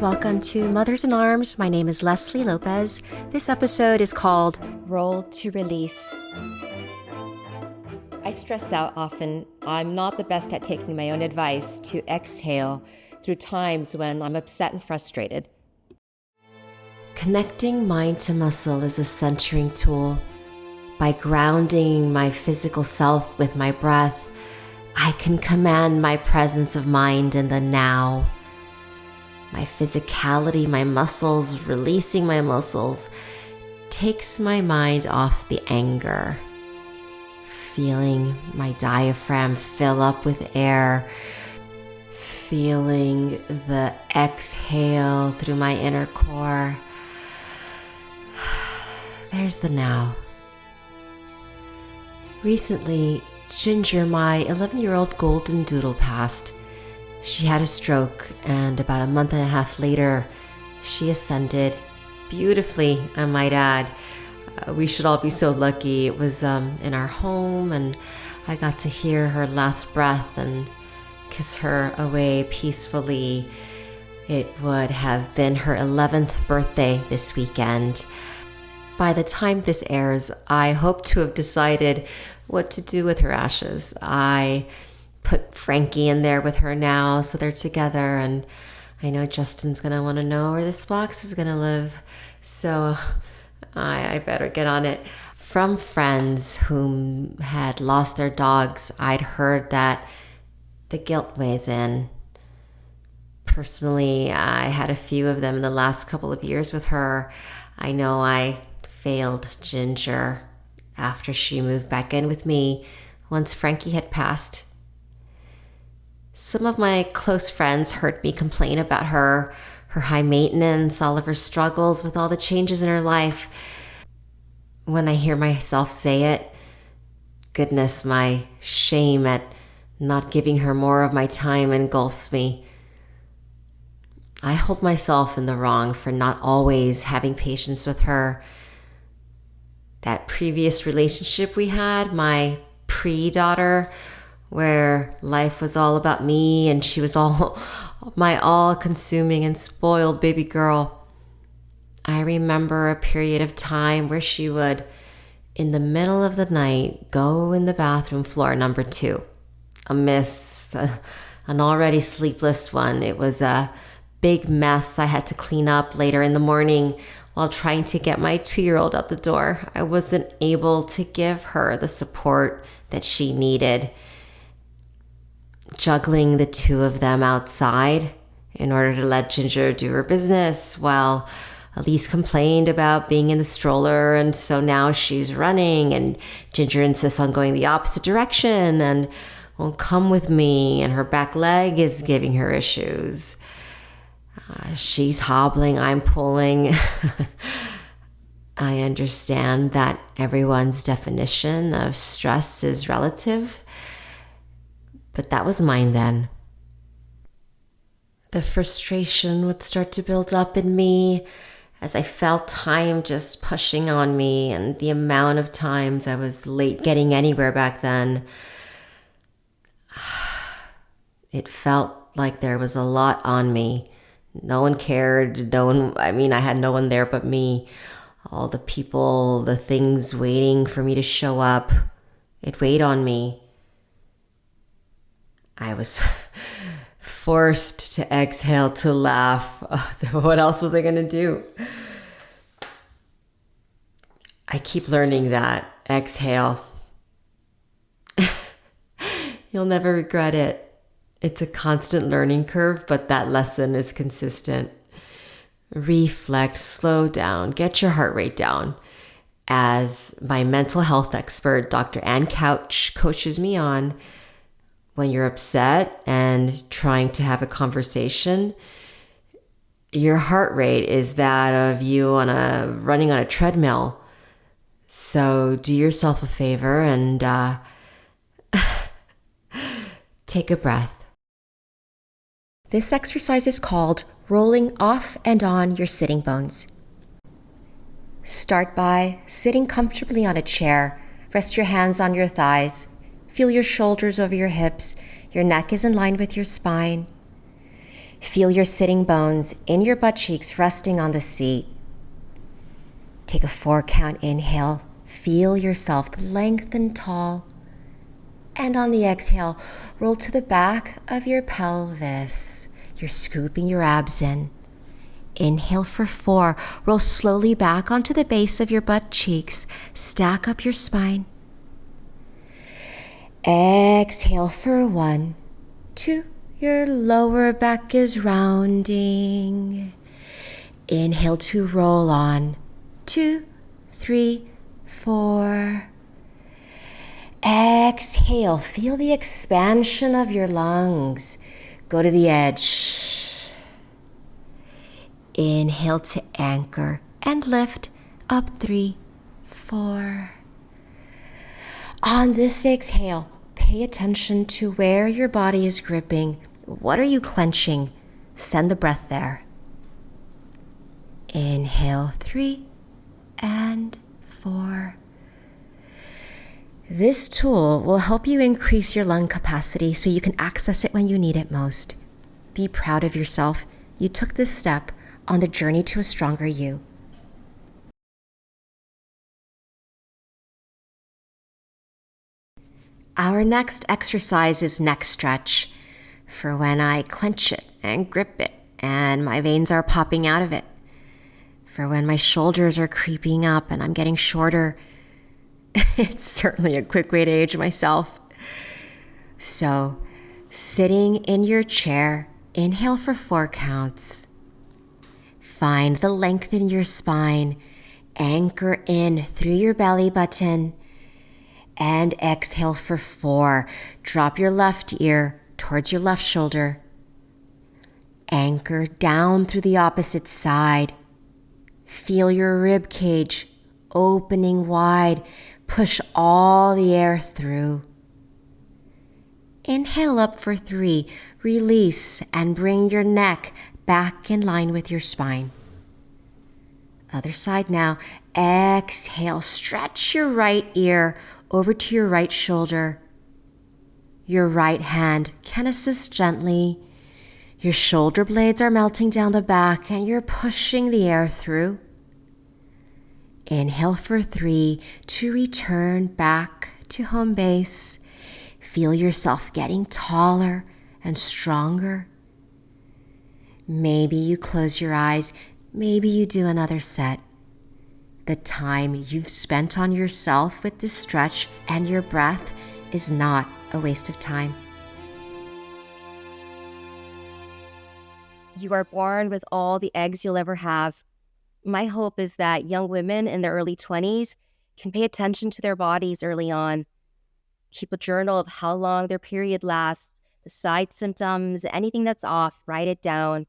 welcome to Mothers in Arms. My name is Leslie Lopez. This episode is called Roll to Release. I stress out often. I'm not the best at taking my own advice to exhale through times when I'm upset and frustrated. Connecting mind to muscle is a centering tool. By grounding my physical self with my breath, I can command my presence of mind in the now. My physicality, my muscles, releasing my muscles, takes my mind off the anger. Feeling my diaphragm fill up with air, feeling the exhale through my inner core. There's the now. Recently, Ginger, my 11-year-old golden doodle, passed. She had a stroke, and about a month and a half later, she ascended beautifully, I might add. We should all be so lucky. It was in our home, and I got to hear her last breath and kiss her away peacefully. It would have been her 11th birthday this weekend. By the time this airs, I hope to have decided what to do with her ashes. I put Frankie in there with her now, so they're together, and I know Justin's gonna want to know where this box is gonna live, so I better get on it. From friends whom had lost their dogs, I'd heard that the guilt weighs in. Personally, I had a few of them in the last couple of years with her. I know I failed Ginger after she moved back in with me once Frankie had passed. Some of my close friends heard me complain about her high maintenance, all of her struggles with all the changes in her life. When I hear myself say it, goodness, my shame at not giving her more of my time engulfs me. I hold myself in the wrong for not always having patience with her. That previous relationship we had, my pre-daughter, where life was all about me and she was all my all-consuming and spoiled baby girl. I remember a period of time where she would, in the middle of the night, go in the bathroom floor number 2. A miss, an already sleepless one. It was a big mess I had to clean up later in the morning while trying to get my 2-year-old out the door. I wasn't able to give her the support that she needed. Juggling the two of them outside in order to let Ginger do her business while Elise complained about being in the stroller, and so now she's running and Ginger insists on going the opposite direction and won't come with me, and her back leg is giving her issues. She's hobbling, I'm pulling. I understand that everyone's definition of stress is relative, but that was mine then. The frustration would start to build up in me as I felt time just pushing on me, and the amount of times I was late getting anywhere back then. It felt like there was a lot on me. No one cared. I had no one there but me. All the people, the things waiting for me to show up. It weighed on me. I was forced to exhale, to laugh. What else was I going to do? I keep learning that. Exhale. You'll never regret it. It's a constant learning curve, but that lesson is consistent. Reflect, slow down, get your heart rate down. As my mental health expert, Dr. Ann Couch, coaches me on, when you're upset and trying to have a conversation, your heart rate is that of you running on a treadmill. So do yourself a favor and take a breath. This exercise is called rolling off and on your sitting bones. Start by sitting comfortably on a chair. Rest your hands on your thighs. Feel your shoulders over your hips. Your neck is in line with your spine. Feel your sitting bones in your butt cheeks resting on the seat. Take a 4-count inhale. Feel yourself lengthen tall. And on the exhale, roll to the back of your pelvis. You're scooping your abs in. Inhale for 4. Roll slowly back onto the base of your butt cheeks. Stack up your spine. Exhale for 1, 2. Your lower back is rounding. Inhale to roll on. 2, 3, 4. Exhale. Feel the expansion of your lungs. Go to the edge. Inhale to anchor and lift up 3, 4. On this exhale, pay attention to where your body is gripping. What are you clenching? Send the breath there. Inhale 3 and 4. This tool will help you increase your lung capacity so you can access it when you need it most. Be proud of yourself. You took this step on the journey to a stronger you. Our next exercise is neck stretch, for when I clench it and grip it and my veins are popping out of it, for when my shoulders are creeping up and I'm getting shorter. It's certainly a quick way to age myself. So, sitting in your chair, inhale for 4 counts. Find the length in your spine. Anchor in through your belly button. And exhale for 4. Drop your left ear towards your left shoulder. Anchor down through the opposite side. Feel your rib cage opening wide. Push all the air through. Inhale up for 3. Release and bring your neck back in line with your spine. Other side now. Exhale. Stretch your right ear over to your right shoulder. Your right hand can assist gently. Your shoulder blades are melting down the back and you're pushing the air through. Inhale for 3 to return back to home base. Feel yourself getting taller and stronger. Maybe you close your eyes. Maybe you do another set. The time you've spent on yourself with this stretch and your breath is not a waste of time. You are born with all the eggs you'll ever have. My hope is that young women in their early 20s can pay attention to their bodies early on. Keep a journal of how long their period lasts, the side symptoms, anything that's off, write it down.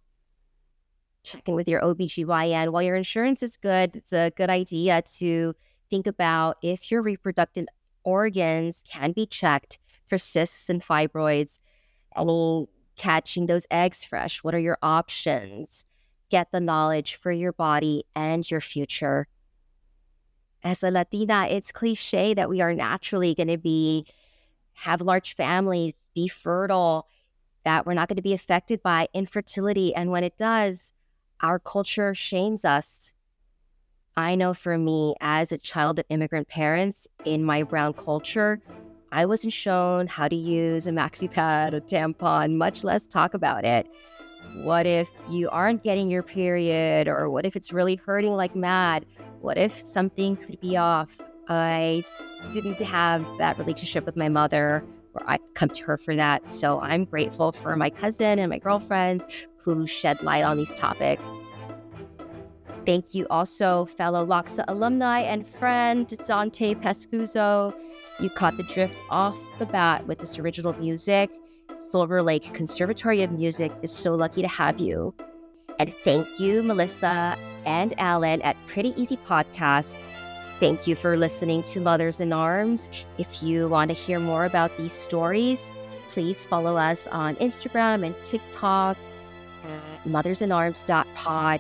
Check in with your OBGYN. While your insurance is good, it's a good idea to think about if your reproductive organs can be checked for cysts and fibroids. Any catching those eggs fresh? What are your options? Get the knowledge for your body and your future. As a Latina, it's cliche that we are naturally going to have large families, be fertile, that we're not going to be affected by infertility. And when it does, our culture shames us. I know for me, as a child of immigrant parents in my brown culture, I wasn't shown how to use a maxi pad, a tampon, much less talk about it. What if you aren't getting your period? Or what if it's really hurting like mad? What if something could be off? I didn't have that relationship with my mother where I come to her for that. So I'm grateful for my cousin and my girlfriends who shed light on these topics. Thank you also, fellow Loxa alumni and friend Zante Pescuzo. You caught the drift off the bat with this original music. Silver Lake Conservatory of Music is so lucky to have you. And thank you, Melissa and Alan at Pretty Easy Podcasts. Thank you for listening to Mothers in Arms. If you want to hear more about these stories, please follow us on Instagram and TikTok at mothersinarms.pod.